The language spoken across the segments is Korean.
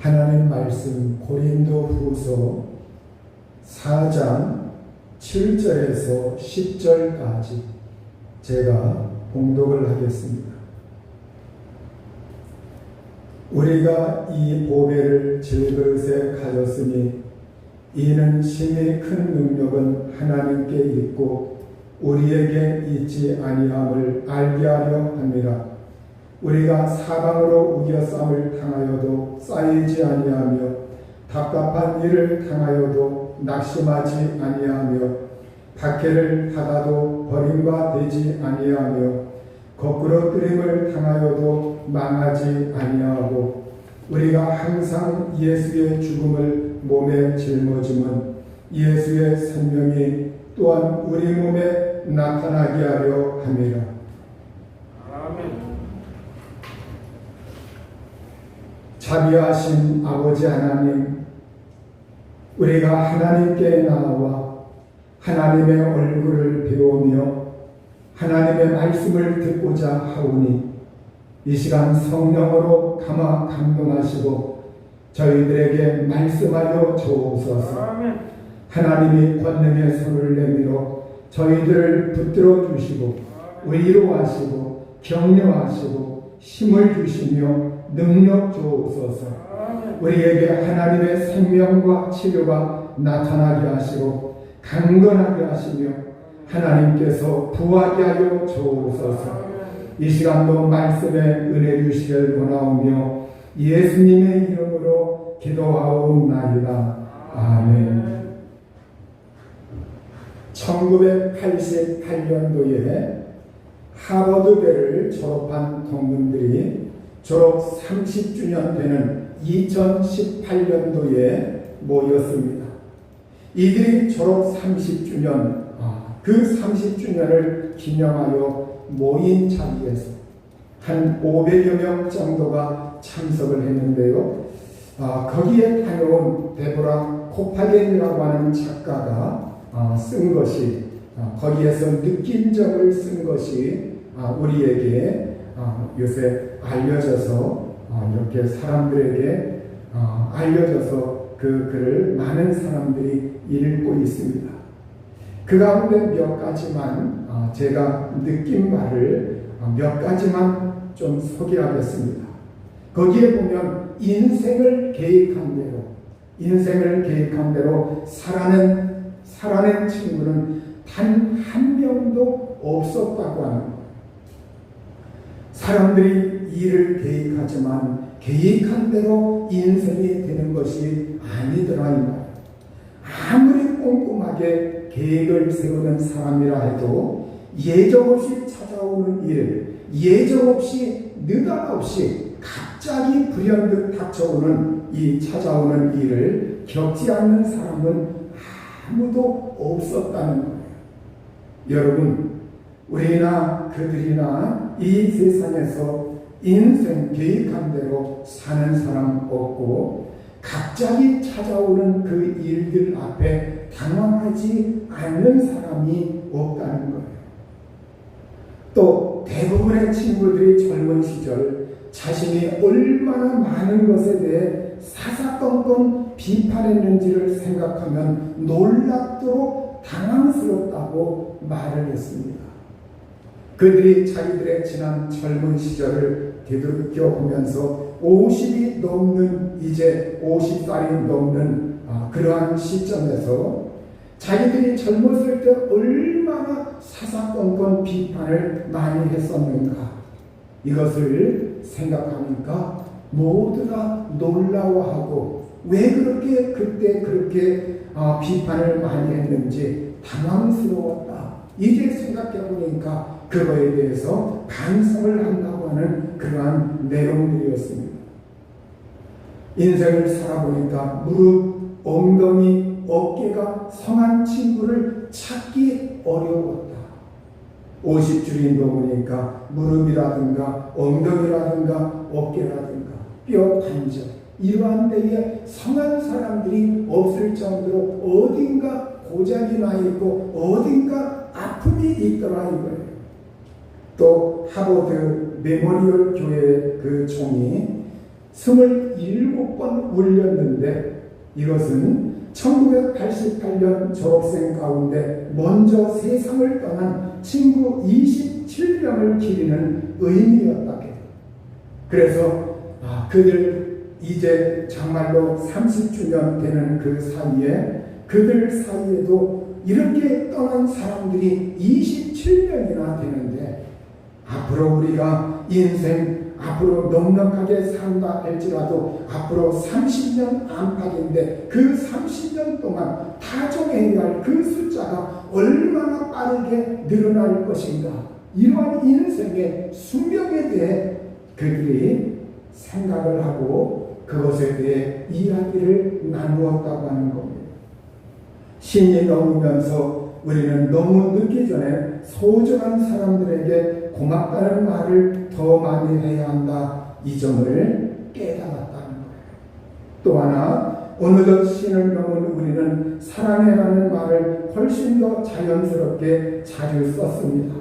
하나님 말씀 고린도후서 4장 7절에서 10절까지 제가 봉독을 하겠습니다. 우리가 이 보배를 질그릇에 가졌으니 이는 심히 큰 능력은 하나님께 있고 우리에게 있지 아니함을 알게 하려 함이라. 우리가 사방으로 우겨쌈을 당하여도 쌓이지 아니하며 답답한 일을 당하여도 낙심하지 아니하며 박해를 받아도 버림과 되지 아니하며 거꾸로 뜨림을 당하여도 망하지 아니하고 우리가 항상 예수의 죽음을 몸에 짊어짐은 예수의 생명이 또한 우리 몸에 나타나게 하려 함이라. 아멘. 자비하신 아버지 하나님, 우리가 하나님께 나와 하나님의 얼굴을 배우며 하나님의 말씀을 듣고자 하오니 이 시간 성령으로 감화 감동하시고 저희들에게 말씀하여 주옵소서. 하나님이 권능의 손을 내밀어 저희들을 붙들어 주시고 위로하시고 격려하시고 힘을 주시며 능력 주옵소서. 우리에게 하나님의 생명과 치료가 나타나게 하시고 강건하게 하시며 하나님께서 부하게 하여 주옵소서. 이 시간도 말씀에 은혜 주시길 원하오며 예수님의 이름으로 기도하옵나이다. 아멘. 1988년도에 하버드대를 졸업한 동문들이 졸업 30주년 되는 2018년도에 모였습니다. 이들이 졸업 30주년, 그 30주년을 기념하여 모인 자리에서 한 500여 명 정도가 참석을 했는데요. 거기에 다녀온 데보라 코파겐이라고 하는 작가가 쓴 것이, 거기에서 느낀 점을 쓴 것이 우리에게 요새 알려져서 이렇게 사람들에게 알려져서 그 글을 많은 사람들이 읽고 있습니다. 그 가운데 몇 가지만 제가 느낀 말을 몇 가지만 좀 소개하겠습니다. 거기에 보면 인생을 계획한 대로 살아낸 친구는 단 한 명도 없었다고 하는 거예요. 사람들이 일을 계획하지만 계획한 대로 인생이 되는 것이 아니더라 이 말. 아무리 꼼꼼하게 계획을 세우는 사람이라 해도 예정 없이 찾아오는 일, 예정 없이 느닷없이 갑자기 불현듯 닥쳐오는 이 찾아오는 일을 겪지 않는 사람은 아무도 없었다는 거예요. 여러분, 우리나 그들이나 이 세상에서 인생 계획한 대로 사는 사람 없고 갑자기 찾아오는 그 일들 앞에 당황하지 않는 사람이 없다는 거예요. 또 대부분의 친구들이 젊은 시절 자신이 얼마나 많은 것에 대해 사사건건 비판했는지를 생각하면 놀랍도록 당황스럽다고 말을 했습니다. 그들이 자기들의 지난 젊은 시절을 되돌이켜 보면서 50이 넘는, 이제 50살이 넘는 그러한 시점에서 자기들이 젊었을 때 얼마나 사사건건 비판을 많이 했었는가, 이것을 생각하니까 모두 다 놀라워하고 왜 그렇게 그때 그렇게 비판을 많이 했는지 당황스러웠다. 이제 생각해 보니까 그거에 대해서 반성을 한다고 하는 그러한 내용들이었습니다. 인생을 살아보니까 무릎, 엉덩이, 어깨가 성한 친구를 찾기 어려웠다. 50줄이 넘으니까 무릎이라든가 엉덩이라든가 어깨라든가 뼈 관절, 이러한 데에 성한 사람들이 없을 정도로 어딘가 고장이 나 있고 어딘가 아픔이 있더라 이거예요. 또 하버드 메모리얼 교회 그 총이 27번 울렸는데 이것은 1988년 졸업생 가운데 먼저 세상을 떠난 친구 27명을 기리는 의미였다. 그래서 그들 이제 정말로 30주년 되는 그 사이에 그들 사이에도 이렇게 떠난 사람들이 27명이나 되는데 앞으로 우리가 인생 앞으로 넉넉하게 산다 할지라도 앞으로 30년 안팎인데 그 30년 동안 타종해야 할 그 숫자가 얼마나 빠르게 늘어날 것인가, 이러한 인생의 수명에 대해 그들이 생각을 하고 그것에 대해 이야기를 나누었다고 하는 겁니다. 신이 넘으면서 우리는 너무 늦기 전에 소중한 사람들에게 고맙다는 말을 더 많이 해야 한다, 이 점을 깨달았다는 거예요. 또 하나, 어느덧 신을 넘은 우리는 사랑해라는 말을 훨씬 더 자연스럽게 자주 썼습니다.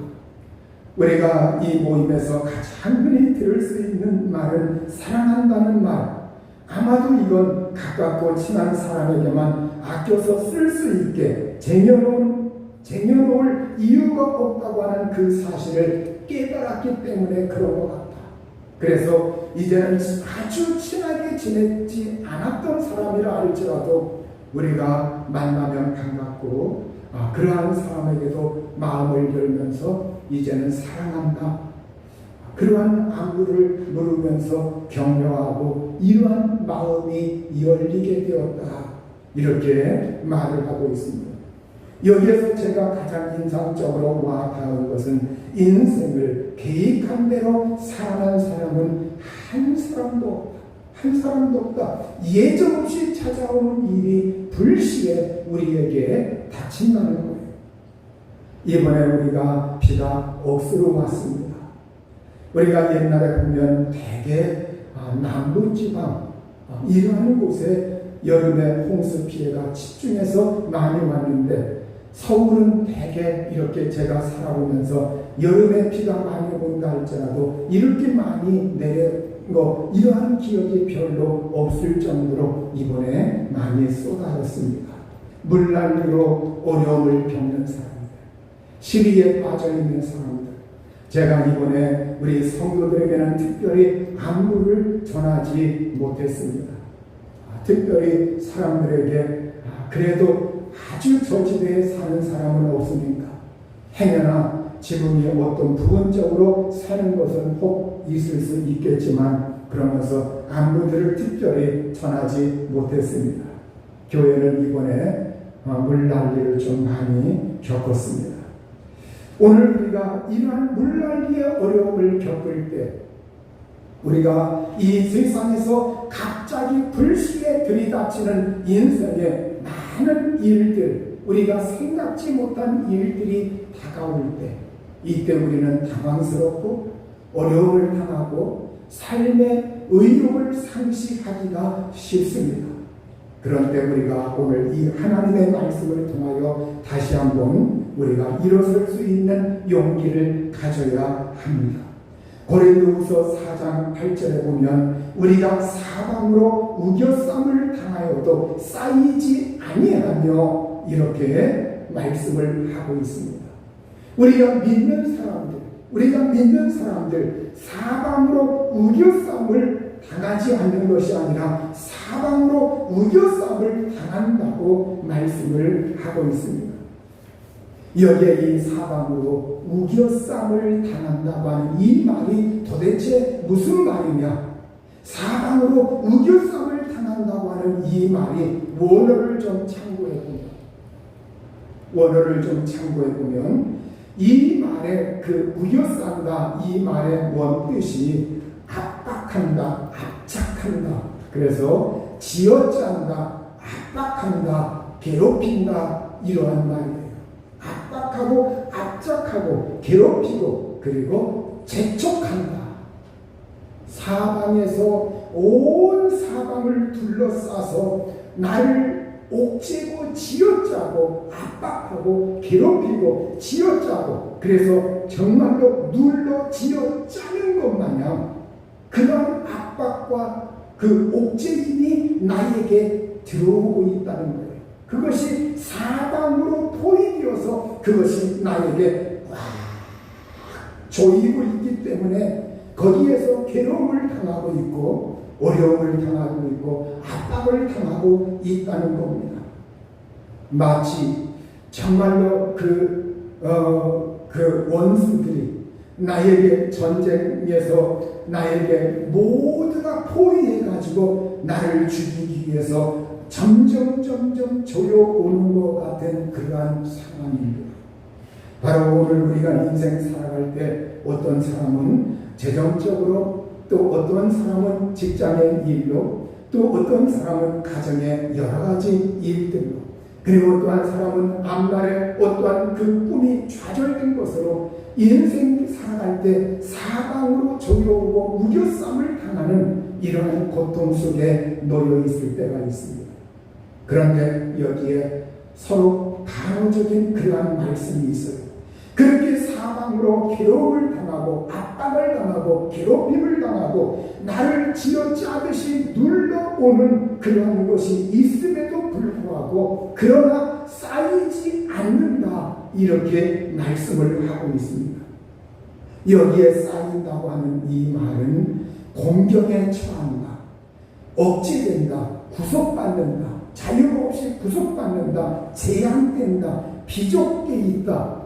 우리가 이 모임에서 가장 흔히 들을 수 있는 말은 사랑한다는 말. 아마도 이건 가깝고 친한 사람에게만 아껴서 쓸 수 있게 쟁여놓을 이유가 없다고 하는 그 사실을 깨달았기 때문에 그런 것 같다. 그래서 이제는 아주 친하게 지내지 않았던 사람이라 할지라도 우리가 만나면 반갑고 그러한 사람에게도 마음을 열면서 이제는 사랑한다, 그러한 안부를 물으면서 격려하고 이러한 마음이 열리게 되었다, 이렇게 말을 하고 있습니다. 여기에서 제가 가장 인상적으로 와닿은 것은 인생을 계획한 대로 살아난 사람은 한 사람도 없다. 예정 없이 찾아오는 일이 불시에 우리에게 닥친다는 거예요. 이번에 우리가 비가 억수로 왔습니다. 우리가 옛날에 보면 대개 남부지방 이러한 곳에 여름에 홍수 피해가 집중해서 많이 왔는데 서울은 대개 이렇게 제가 살아오면서 여름에 비가 많이 온다 할지라도 이렇게 많이 내린 거 이러한 기억이 별로 없을 정도로 이번에 많이 쏟아졌습니다. 물난리로 어려움을 겪는 사람들, 시리에 빠져있는 사람들, 제가 이번에 우리 성도들에게는 특별히 안부를 전하지 못했습니다. 특별히 사람들에게 그래도 아주 저지대에 사는 사람은 없습니까? 행여나 지금이 어떤 부분적으로 사는 것은 혹 있을 수 있겠지만 그러면서 안부들을 특별히 전하지 못했습니다. 교회는 이번에 물난리를 좀 많이 겪었습니다. 오늘 우리가 이러한 물난리의 어려움을 겪을 때 우리가 이 세상에서 갑자기 불시에 들이닥치는 인생의 많은 일들, 우리가 생각지 못한 일들이 다가올 때 이때 우리는 당황스럽고 어려움을 당하고 삶의 의욕을 상실하기가 쉽습니다. 그런데 우리가 오늘 이 하나님의 말씀을 통하여 다시 한번 우리가 일어설 수 있는 용기를 가져야 합니다. 고린도후서 4장 8절에 보면 우리가 사방으로 우겨쌈을 당하여도 쌓이지 아니하며 이렇게 말씀을 하고 있습니다. 우리가 믿는 사람들 사방으로 우겨쌈을 당하지 않는 것이 아니라 사방으로 우겨쌈을 당한다고 말씀을 하고 있습니다. 여기에 이 사방으로 우겨쌈을 당한다고 하는 이 말이 도대체 무슨 말이냐? 사방으로 우겨쌈을 당한다고 하는 이 말이 원어를 좀 참고해보면 이 말의 그 우겨쌈다, 이 말의 원뜻이 압박한다, 압착한다. 그래서 쥐어짠다, 압박한다, 괴롭힌다, 이러한 말이에요. 압박하고 압착하고 괴롭히고 그리고 재촉한다. 사방에서 온 사방을 둘러싸서 나를 옥죄고 쥐어짜고 압박하고 괴롭히고 쥐어짜고 그래서 정말로 눌러 쥐어짜는 것 마냥 그런 압박과 그 옥죄임이 나에게 들어오고 있다는 거예요. 그것이 사방으로 포위되어서 그것이 나에게 꽉 조이고 있기 때문에 거기에서 괴로움을 당하고 있고 어려움을 당하고 있고 압박을 당하고 있다는 겁니다. 마치 정말로 그 원수들이 나에게 전쟁에서 나에게 모두가 포위해가지고 나를 죽이기 위해서 점점 조여오는 것 같은 그러한 상황입니다. 바로 오늘 우리가 인생 살아갈 때 어떤 사람은 재정적으로, 또 어떤 사람은 직장의 일로, 또 어떤 사람은 가정의 여러 가지 일들로, 그리고 또한 사람은 앞날에 어떠한 그 꿈이 좌절된 것으로 인생 살아갈 때 사방으로 조여오고 무교쌈을 당하는 이러한 고통 속에 놓여 있을 때가 있습니다. 그런데 여기에 서로 단호적인 그러한 말씀이 있어요. 그렇게 사방으로 괴로움을 당하고 압박을 당하고 괴롭힘을 당하고 나를 쥐어짜듯이 눌러오는 그러한 것이 있음에도 불구하고 그러나 쌓이지 않는다, 이렇게 말씀을 하고 있습니다. 여기에 쌓인다고 하는 이 말은 공경에 처한다, 억제된다, 구속받는다, 자유 없이 구속받는다, 제한된다, 비좁게 있다,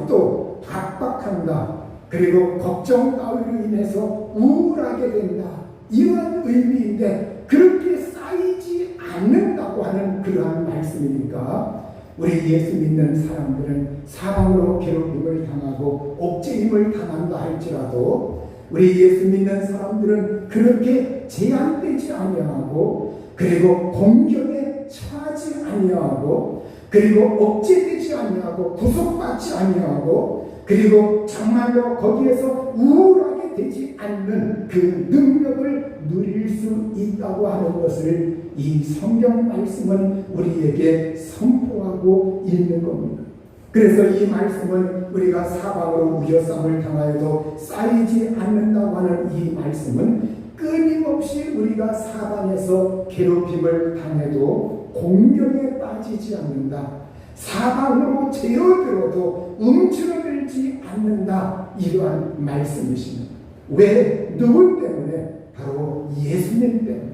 또 압박한다, 그리고 걱정 따위로 인해서 우울하게 된다, 이런 의미인데 그렇게 쌓이지 않는다고 하는 그러한 말씀이니까 우리 예수 믿는 사람들은 사방으로 괴롭힘을 당하고 옥죄임을 당한다 할지라도 우리 예수 믿는 사람들은 그렇게 제한되지 아니하고, 그리고 공경에 처하지 아니하고, 그리고 억제되지 아니하고, 구속받지 아니하고, 그리고 정말로 거기에서 우울하게 되지 않는 그 능력을 누릴 수 있다고 하는 것을 이 성경 말씀은 우리에게 선포하고 있는 겁니다. 그래서 이 말씀은 우리가 사방으로 우겨쌈을 당하여도 쌓이지 않는다고 하는 이 말씀은 끊임없이 우리가 사방에서 괴롭힘을 당해도 공경에 빠지지 않는다, 사방으로 제어들어도 움츠러들지 않는다, 이러한 말씀이십니다. 왜? 누구 때문에? 바로 예수님 때문에,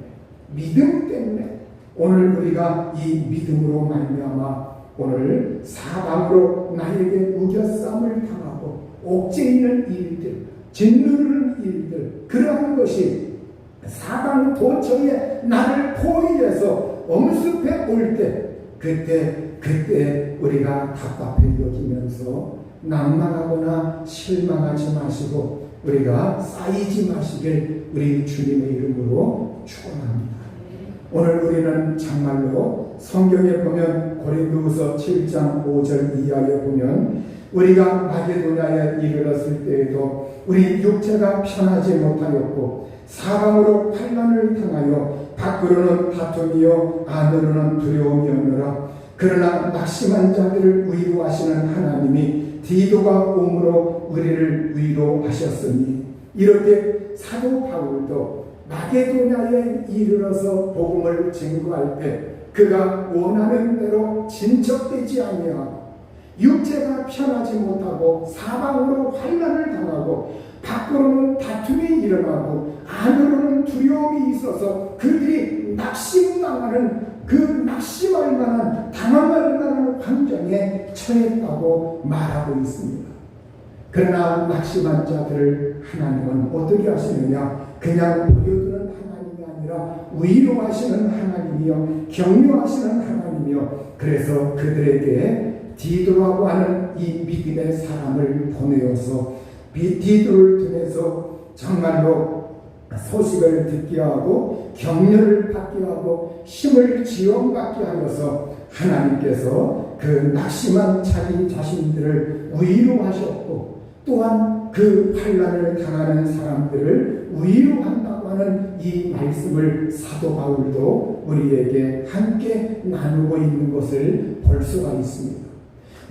믿음 때문에. 오늘 우리가 이 믿음으로 말미암아 오늘 사방으로 나에게 우겨쌈을 당하고 옥죄이는 일들, 짓누르는 일들, 그러한 것이 사방 도처에 나를 포위해서 엄습해 올 때, 그때 우리가 답답해 여기면서 낭만하거나 실망하지 마시고 우리가 쌓이지 마시길 우리 주님의 이름으로 축원합니다. 오늘 우리는 정말로 성경에 보면 고린도후서 7장 5절 이하에 보면 우리가 마게도냐에 이르렀을 때에도 우리 육체가 편하지 못하였고 사방으로 환난을 당하여 밖으로는 다툼이요 안으로는 두려움이었노라. 그러나 낙심한 자들을 위로하시는 하나님이 디도가 오므로 우리를 위로하셨으니, 이렇게 사도 바울도 마게도냐에 이르러서 복음을 증거할 때 그가 원하는 대로 진척되지 아니하고 육체가 편하지 못하고 사방으로 환난을 당하고 밖으로는 다툼이 일어나고 안으로는 두려움이 있어서 그들이 낙심당하는, 그 낙심할 만한, 당황할 만한 환경에 처했다고 말하고 있습니다. 그러나 낙심한 자들을 하나님은 어떻게 하시느냐? 그냥 보여주는 하나님이 아니라 위로하시는 하나님이요, 격려하시는 하나님이요, 그래서 그들에게 디도라고 하는 이 믿음의 사람을 보내어서 디도를 통해서 정말로 소식을 듣게 하고 격려를 받게 하고 힘을 지원받게 하여서 하나님께서 그 낙심한 자기 자신들을 위로하셨고, 또한 그 환난을 당하는 사람들을 위로한다고 하는 이 말씀을 사도 바울도 우리에게 함께 나누고 있는 것을 볼 수가 있습니다.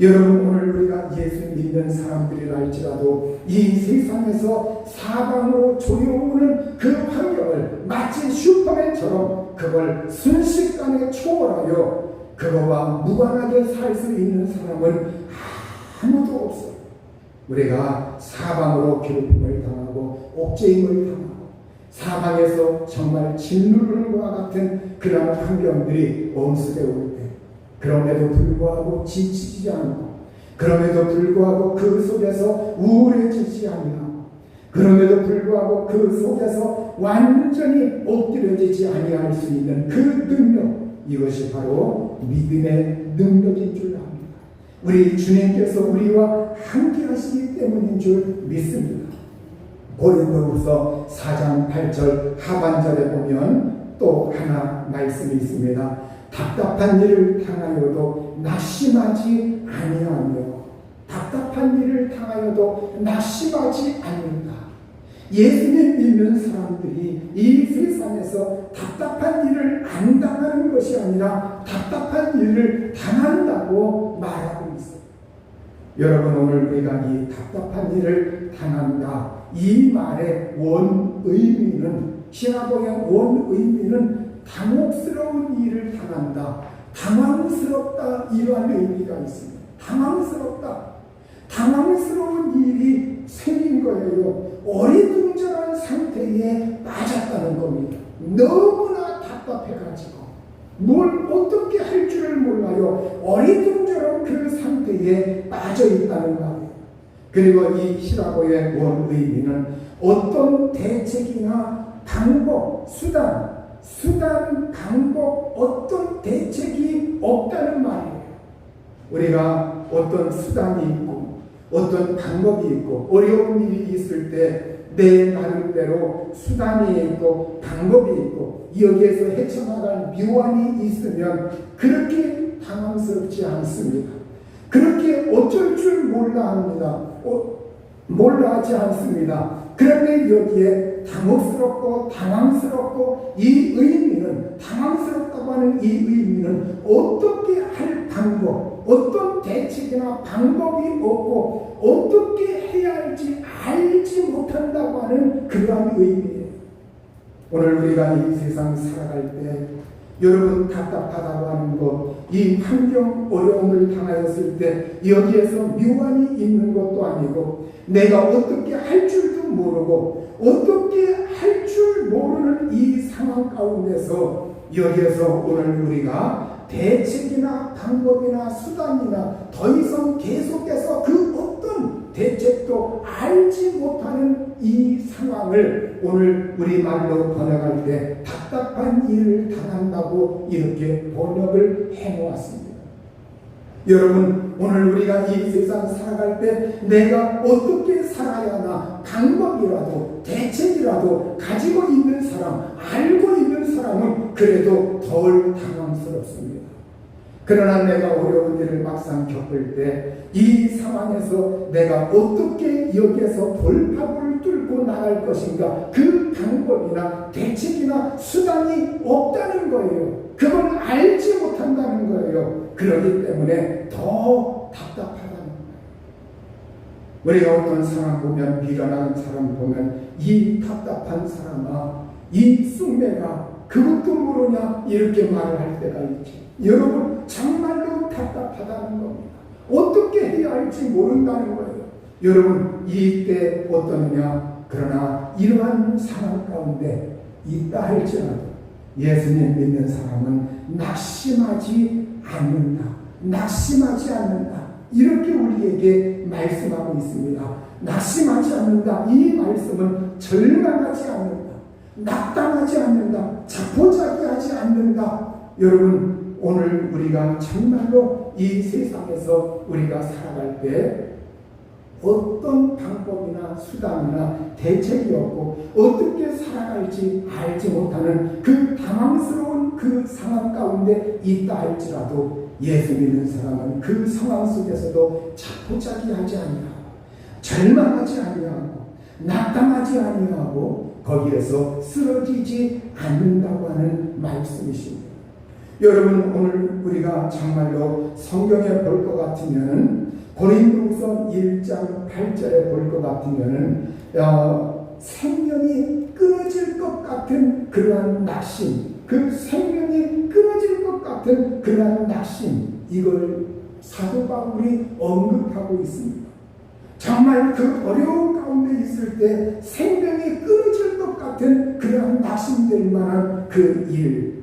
여러분, 오늘 우리가 예수 믿는 사람들이랄지라도 이 세상에서 사방으로 조여오는 그 환경을 마치 슈퍼맨처럼 그걸 순식간에 초월하여 그거와 무관하게 살 수 있는 사람은 아무도 없어요. 우리가 사방으로 괴롭힘을 당하고 옥죄임을 당하고 사방에서 정말 짓누르는과 같은 그런 환경들이 엄습해 올 때, 그럼에도 불구하고 지치지 않고, 그럼에도 불구하고 그 속에서 우울해지지 아니하고, 그럼에도 불구하고 그 속에서 완전히 엎드려지지 아니할 수 있는 그 능력, 이것이 바로 믿음의 능력인 줄 압니다. 우리 주님께서 우리와 함께 하시기 때문인 줄 믿습니다. 고린도후서 4장 8절 하반절에 보면 또 하나 말씀이 있습니다. 답답한 일을 당하여도 낙심하지 아니하며, 답답한 일을 당하여도 낙심하지 않는다. 예수님 믿는 사람들이 이 세상에서 답답한 일을 안 당하는 것이 아니라 답답한 일을 당한다고 말하고 있어요. 여러분, 오늘 우리가 이 답답한 일을 당한다, 이 말의 원 의미는, 신학어의 원 의미는 당혹스러운 일을 당한다, 당황스럽다, 이러한 의미가 있습니다. 당황스러운 일이 생긴 거예요. 어리둥절한 상태에 빠졌다는 겁니다. 너무나 답답해가지고 뭘 어떻게 할 줄을 몰라요. 어리둥절한 그 상태에 빠져 있다는 말이에요. 그리고 이 히라고의 원 의미는 어떤 대책이나 방법, 수단, 방법, 어떤 대책이 없다는 말이에요. 우리가 어떤 수단이 있고 어떤 방법이 있고 어려운 일이 있을 때 내 나름대로 수단이 있고 방법이 있고 여기에서 헤쳐나갈 묘안이 있으면 그렇게 당황스럽지 않습니다. 그렇게 어쩔 줄 몰라 합니다. 몰라 하지 않습니다. 그런데 여기에 당혹스럽고 당황스럽고 이 의미는, 당황스럽다고 하는 이 의미는 어떻게 할 방법, 어떤 대책이나 방법이 없고 어떻게 해야 할지 알지 못한다고 하는 그러한 의미예요. 오늘 우리가 이 세상 살아갈 때 여러분 답답하다고 하는 것, 이 환경 어려움을 당하였을 때 여기에서 묘안이 있는 것도 아니고 내가 어떻게 할 줄도 모르고 어떻게 할 줄 모르는 이 상황 가운데서 여기에서 오늘 우리가 대책이나 방법이나 수단이나 더 이상 계속해서 그 어떤 대책도 알지 못하는 이 상황을 오늘 우리 말로 번역할 때 답답한 일을 당한다고 이렇게 번역을 해놓았습니다. 여러분, 오늘 우리가 이 세상 살아갈 때 내가 어떻게 살아야 하나 방법이라도 대책이라도 가지고 있는 사람, 알고 있는 사람은 그래도 덜 당황스럽습니다. 그러나 내가 어려운 일을 막상 겪을 때 이 상황에서 내가 어떻게 여기에서 돌파구를 뚫고 나갈 것인가, 그 방법이나 대책이나 수단이 없다는 거예요. 그걸 알지 못한다는 거예요. 그렇기 때문에 더 답답하다는 거예요. 우리가 어떤 사람 보면, 미련한 사람 보면 이 답답한 사람아, 이 쑥매가 그것도 모르냐 이렇게 말을 할 때가 있죠. 여러분, 정말로 답답하다는 겁니다. 어떻게 해야 할지 모른다는 거예요. 여러분, 이때 어떠느냐? 그러나 이러한 상황 가운데 있다 할지라도 예수님 믿는 사람은 낙심하지 않는다. 이렇게 우리에게 말씀하고 있습니다. 낙심하지 않는다. 이 말씀은 절망하지 않는다, 낙담하지 않는다, 자포자기하지 않는다. 여러분, 오늘 우리가 정말로 이 세상에서 우리가 살아갈 때 어떤 방법이나 수단이나 대책이 없고 어떻게 살아갈지 알지 못하는 그 당황스러운 그 상황 가운데 있다 할지라도 예수 믿는 사람은 그 상황 속에서도 자포자기하지 아니하고 절망하지 아니하고 낙담하지 아니하고 거기에서 쓰러지지 않는다고 하는 말씀이십니다. 여러분, 오늘 우리가 정말로 성경에 볼 것 같으면 고린도후서 1장 8절에 볼 것 같으면 생명이 끊어질 것 같은 그러한 낙심, 그 생명이 끊어질 것 같은 그러한 낙심, 이걸 사도 바울이 언급하고 있습니다. 정말 그 어려운 가운데 있을 때 생명이 끊어질 것 같은 그러한 낙심될 만한 그 일,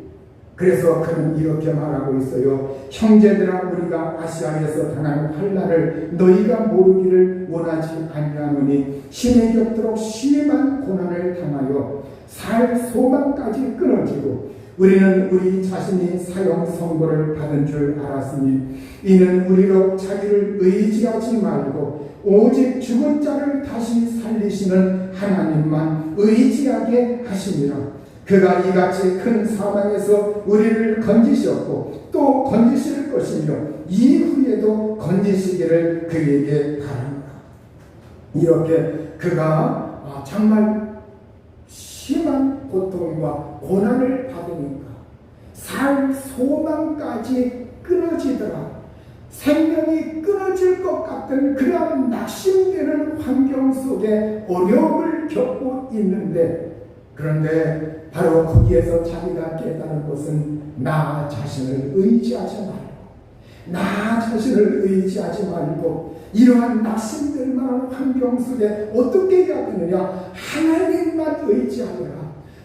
그래서 그는 이렇게 말하고 있어요. 형제들아, 우리가 아시아에서 당한 환난을 너희가 모르기를 원하지 아니하노니 신에 겹도록 심한 고난을 당하여 살 소망까지 끊어지고 우리는 우리 자신이 사형 선고를 받은 줄 알았으니 이는 우리로 자기를 의지하지 말고 오직 죽은 자를 다시 살리시는 하나님만 의지하게 하시니라. 그가 이같이 큰 사망에서 우리를 건지셨고 또 건지실 것이며 이후에도 건지시기를 그에게 바랍니다. 이렇게 그가 정말 심한 고통과 고난을 받으니까 살 소망까지 끊어지더라. 생명이 끊어질 것 같은 그런 낙심되는 환경 속에 어려움을 겪고 있는데, 그런데 바로 거기에서 자기가 깨달은 것은 나 자신을 의지하지 말고, 나 자신을 의지하지 말고 이러한 낙심될 만한 환경 속에 어떻게 해야 되느냐? 하나님만 의지하여라.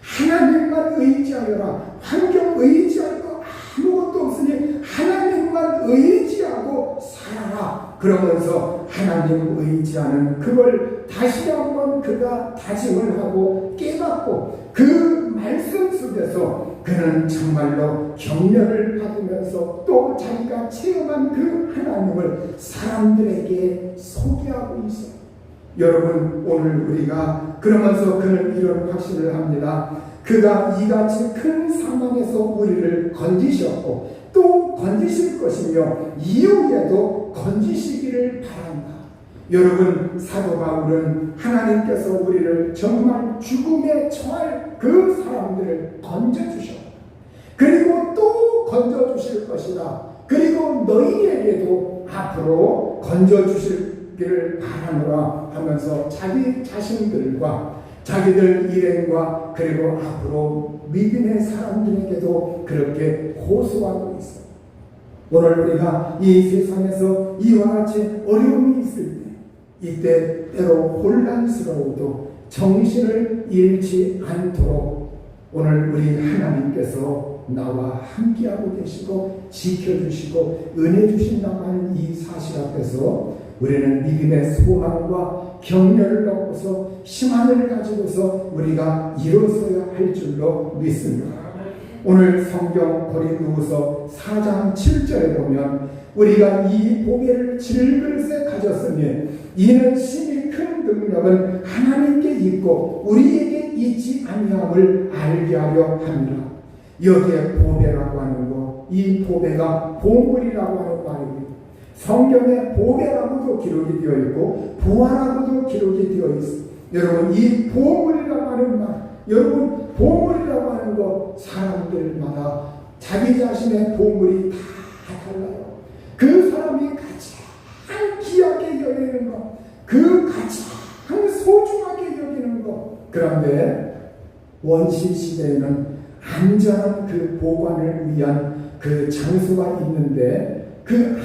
하나님만 의지하여라. 환경 의지할 거 아무것도 없으니 하나님만 의지하고 살아라. 그러면서 하나님 의지하는 그걸 다시 한번 그가 다짐을 하고 깨닫고 그 말씀 속에서 그는 정말로 격려를 받으면서 또 자기가 체험한 그 하나님을 사람들에게 소개하고 있어요. 여러분, 오늘 우리가 그러면서 그는 이런 확신을 합니다. 그가 이같이 큰 사망에서 우리를 건지셨고 또 건지실 것이며 이후에도 건지시기를 바란다. 여러분, 사도 바울은 하나님께서 우리를 정말 죽음에 처할 그 사람들을 건져주셨다. 그리고 또 건져주실 것이다. 그리고 너희에게도 앞으로 건져주시기를 바라노라 하면서 자기 자신들과 자기들 일행과 그리고 앞으로 믿음의 사람들에게도 그렇게 호소하고 있어요. 오늘 우리가 이 세상에서 이와 같이 어려움이 있을 때, 이때 때로 혼란스러워도 정신을 잃지 않도록 오늘 우리 하나님께서 나와 함께하고 계시고 지켜주시고 은혜 주신다고 하는 이 사실 앞에서 우리는 믿음의 소망과 격려를 얻고서 희망을 가지고서 우리가 일어서야 할 줄로 믿습니다. 오늘 성경 고린도후서 4장 7절에 보면 우리가 이 보배를 질그릇에 가졌으니 이는 심히 큰 능력은 하나님께 있고 우리에게 있지 아니함을 알게 하려 함이라. 여기에 보배라고 하는 거, 이 보배가 보물이라고 하는 말입니다. 성경에 보배라고도 기록이 되어 있고 부활라고도 기록이 되어 있습니다. 여러분, 이 보물이라고 하는 말, 여러분, 보물이라고 하는 거 사람들마다 자기 자신의 보물이 다 달라요. 그 사람이 가장 귀하게 여기는 것, 그 가장 소중하게 여기는 것. 그런데 원시 시대에는 안전한 그 보관을 위한 그 장소가 있는데 그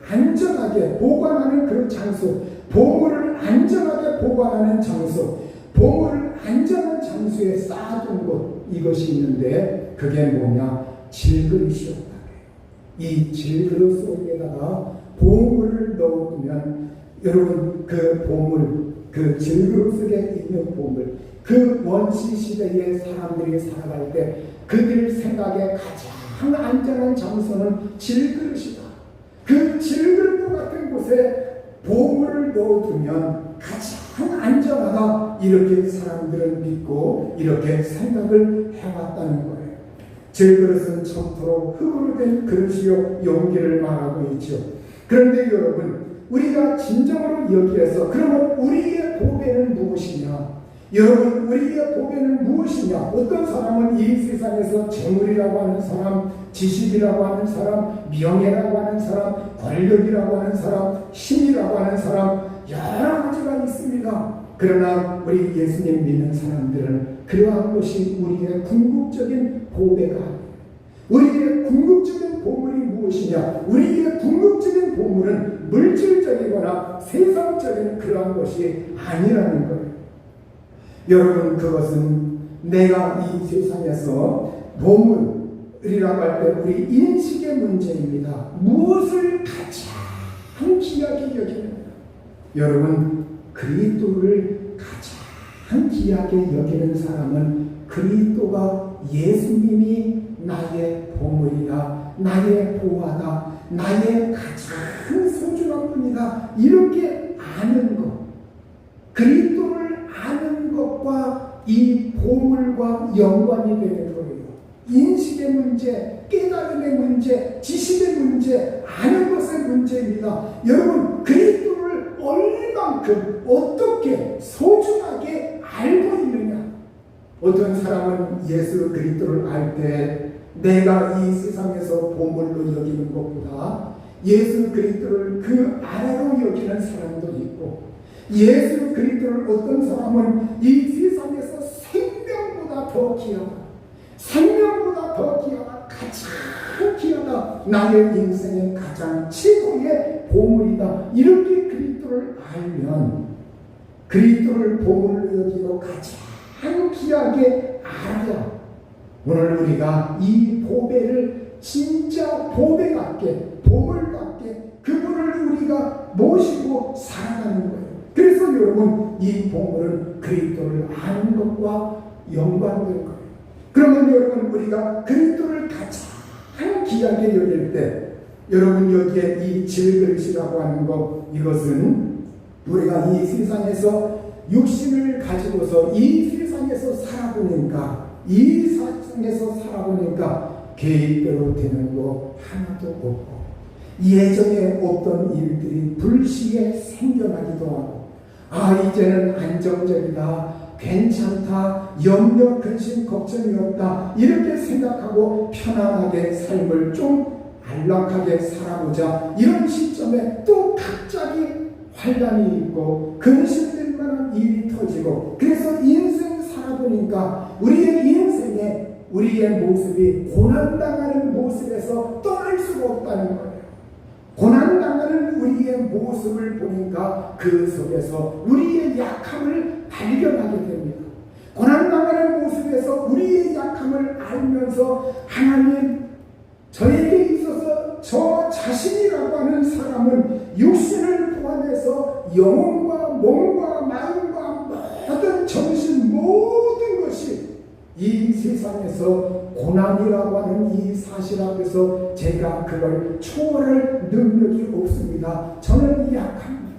안전하게 보관하는 그 장소, 보물을 안전하게 보관하는 장소, 보물을 안전한 장소에 쌓아둔 곳, 이것이 있는데 그게 뭐냐? 질그릇이었다. 이 질그릇 속에다가 보물을 넣어두면 여러분, 그 보물, 그 질그릇 속에 있는 보물, 그 원시 시대의 사람들이 살아갈 때 그들 생각에 가장 안전한 장소는 질그릇이다. 그 질그릇과 같은 곳에 보물을 넣어두면 가장 안전하다, 이렇게 사람들은 믿고 이렇게 생각을 해왔다는 거예요. 질그릇은 청토로 흙으로 된 그릇이요 용기를 말하고 있죠. 그런데 여러분, 우리가 진정으로 여기에서 그러면 우리의 보배는 무엇이냐? 여러분, 우리의 보배는 무엇이냐? 어떤 사람은 이 세상에서 재물이라고 하는 사람, 지식이라고 하는 사람, 명예라고 하는 사람, 권력이라고 하는 사람, 힘이라고 하는 사람, 여러 가지가 있습니다. 그러나 우리 예수님 믿는 사람들은 그러한 것이 우리의 궁극적인 보배가 아니에요. 우리의 궁극적인 보물이 무엇이냐? 우리의 궁극적인 보물은 물질적이거나 세상적인 그러한 것이 아니라는 거예요. 여러분, 그것은 내가 이 세상에서 보물이라고 할 때 우리 인식의 문제입니다. 무엇을 가장 귀하게 여기느냐? 여러분, 그리스도를 가장 귀하게 여기는 사람은 그리스도가 예수님이 나의 보물이다, 나의 보화다, 나의 가장 소중한 분이다, 이렇게 아는 것, 그리스도를 아는 것과 이 보물과 연관이 되는 거예요. 인식의 문제, 깨달음의 문제, 지식의 문제, 아는 것의 문제입니다. 여러분, 그리스도를 얼만큼 어떻게 소중하게 알고 있느냐? 어떤 사람은 예수 그리스도를 알 때 내가 이 세상에서 보물로 여기는 것보다 예수 그리스도를 그 아래로 여기는 사람도 있고, 예수 그리스도를 어떤 사람은 이 세상에서 생명보다 더 귀하다, 생명보다 더 귀하다, 가장 귀하다, 나의 인생의 가장 최고의 보물이다, 이렇게 그리스도를 알면 그리스도를 보물로 여기고 가장 귀하게 알아야 오늘 우리가 이 보배를 진짜 보배 같게, 보물 같게 그분을 우리가 모시고 살아가는 거예요. 그래서 여러분, 이 보물은 그리스도를 아는 것과 연관된 거예요. 그러면 여러분, 우리가 그리스도를 가장 귀하게 여길 때, 여러분, 여기에 이 질그릇이라고 하는 것, 이것은 우리가 이 세상에서 육신을 가지고서 이 세상에서 살아보니까, 이 세상에서 살아보니까 계획대로 되는 거 하나도 없고, 예정에 없던 일들이 불시에 생겨나기도 하고, 이제는 안정적이다, 괜찮다, 염려, 근심, 걱정이 없다, 이렇게 생각하고 편안하게 삶을 좀 안락하게 살아보자, 이런 시점에 또 갑자기 환란이 있고 근심될 만한 일이 터지고, 그래서 인생 살아보니까 우리의 인생에 우리의 모습이 고난당하는 모습에서 떠날 수가 없다는 거예요. 고난당하는 우리의 모습을 보니까 그 속에서 우리의 약함을 발견하게 됩니다. 고난당하는 모습에서 우리의 약함을 알면서 하나님, 저에게 있어서 저 자신이라고 하는 사람은 육신을 포함해서 영혼과 몸과 마음과 모든 정신, 모든 것이 이 세상에서 고난이라고 하는 이 사실 앞에서 제가 그걸 초월할 능력이 없습니다. 저는 약합니다.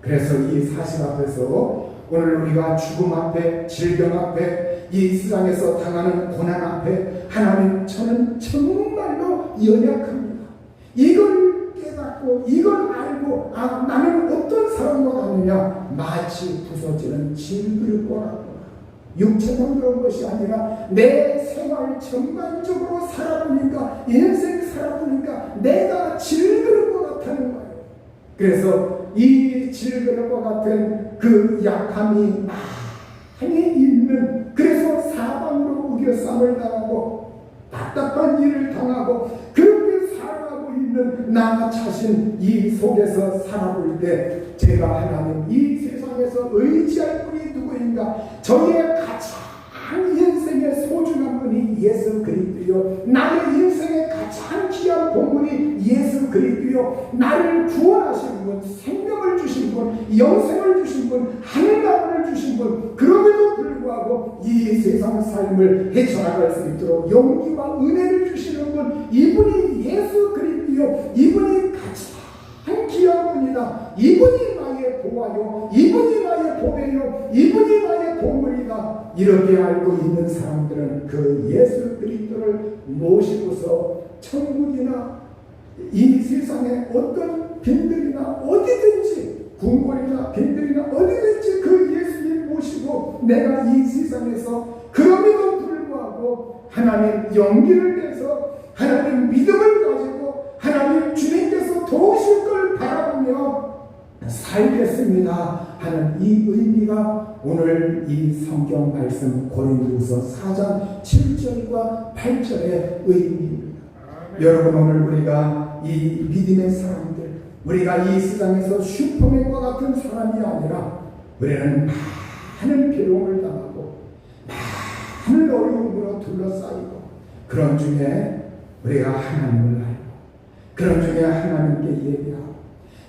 그래서 이 사실 앞에서 오늘 우리가 죽음 앞에, 질병 앞에, 이 세상에서 당하는 고난 앞에 하나님, 저는 정말로 연약합니다. 이걸 깨닫고 이걸 알고 나는 어떤 사람과 같느냐? 마치 부서지는 질그릇과 같구나. 육체만 그런 것이 아니라 내 생활 전반적으로 살아보니까, 인생 살아보니까 내가 질그릇과 같다는 거예요. 그래서 이 질그릇과 같은 그 약함이 많이 있는, 그래서 사방으로 우겨쌈을 당하고 답답한 일을 당하고 그렇게 살아가고 있는 나 자신, 이 속에서 살아볼 때 제가 하나님, 이 세상에서 의지할 분이 누구인가? 저의 가장 인생의 소중한 분이 예수 그리스도요, 나의 인생의 가장 귀한 보물이 예수 그리스도요, 나를 구원하신 분, 생명을 주신 분, 영생을 주신 분, 하늘나라를 주신 분, 그럼에도 불구하고 이 세상 삶을 헤쳐나갈 수 있도록 용기와 은혜를 주시는 분, 이분이 예수 그리스도요, 이분이 가장 귀한 분이다, 이분이 나의 보화요, 이분이 나의 보배요, 이분이 나의 보물이다, 이렇게 알고 있는 사람들은 그 예수 그리스도를 모시고서 천국이나 이 세상의 어떤 빈들이나 어디든지 궁궐이나 빈들이나 어디든지 그 예수님 모시고 내가 이 세상에서 그럼에도 불구하고 하나님 용기를 내서 하나님 믿음을 가지고 하나님 주님께서 도우실 걸 바라보며 살겠습니다 하는 이 의미가 오늘 이 성경 말씀 고린도후서 4장 7절과 8절의 의미입니다. 여러분, 오늘 우리가 이 믿음의 사람들, 우리가 이 세상에서 슈퍼맨과 같은 사람이 아니라 우리는 많은 괴로움을 당하고 많은 어려움으로 둘러싸이고 그런 중에 우리가 하나님을 알고 그런 중에 하나님께 예배하고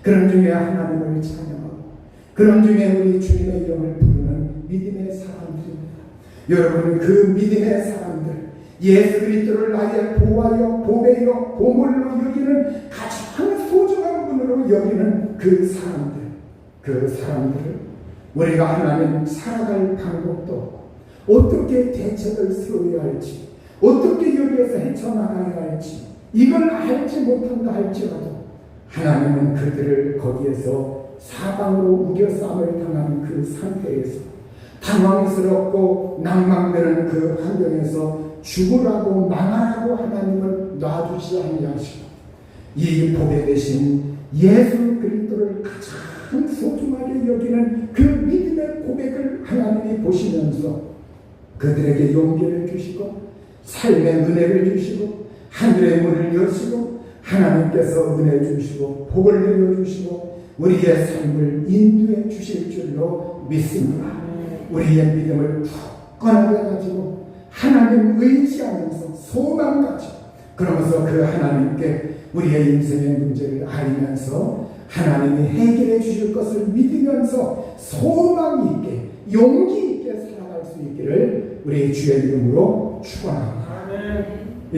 그런 중에 하나님을 찬양하고 그런 중에 우리 주님의 이름을 부르는 믿음의 사람들입니다. 여러분, 그 믿음의 사람들, 예수 그리스도를 나의 보화여 보배여 보물로 여기는 가장 소중한 분으로 여기는 그 사람들을 우리가 하나님 살아갈 방법도 없고 어떻게 대책을 세워야 할지 어떻게 여기에서 헤쳐나가야 할지 이걸 알지 못한다 할지라도 하나님은 그들을 거기에서 사방으로 우겨싸움을 당하는 그 상태에서 당황스럽고 낭망되는 그 환경에서 죽으라고 망하라고 하나님은 놔두지 아니하시고 이 보배 되신 예수 그리스도를 가장 소중하게 여기는 그 믿음의 고백을 하나님이 보시면서 그들에게 용기를 주시고 삶의 은혜를 주시고 하늘의 문을 여시고 하나님께서 은혜 주시고 복을 내려주시고 우리의 삶을 인도해 주실 줄로 믿습니다. 우리의 믿음을 굳건하게 가지고 하나님 의지하면서 소망 가지고 그러면서 그 하나님께 우리의 인생의 문제를 알면서 하나님이 해결해 주실 것을 믿으면서 소망 있게 용기 있게 살아갈 수 있기를 우리 주의 이름으로 축원합니다.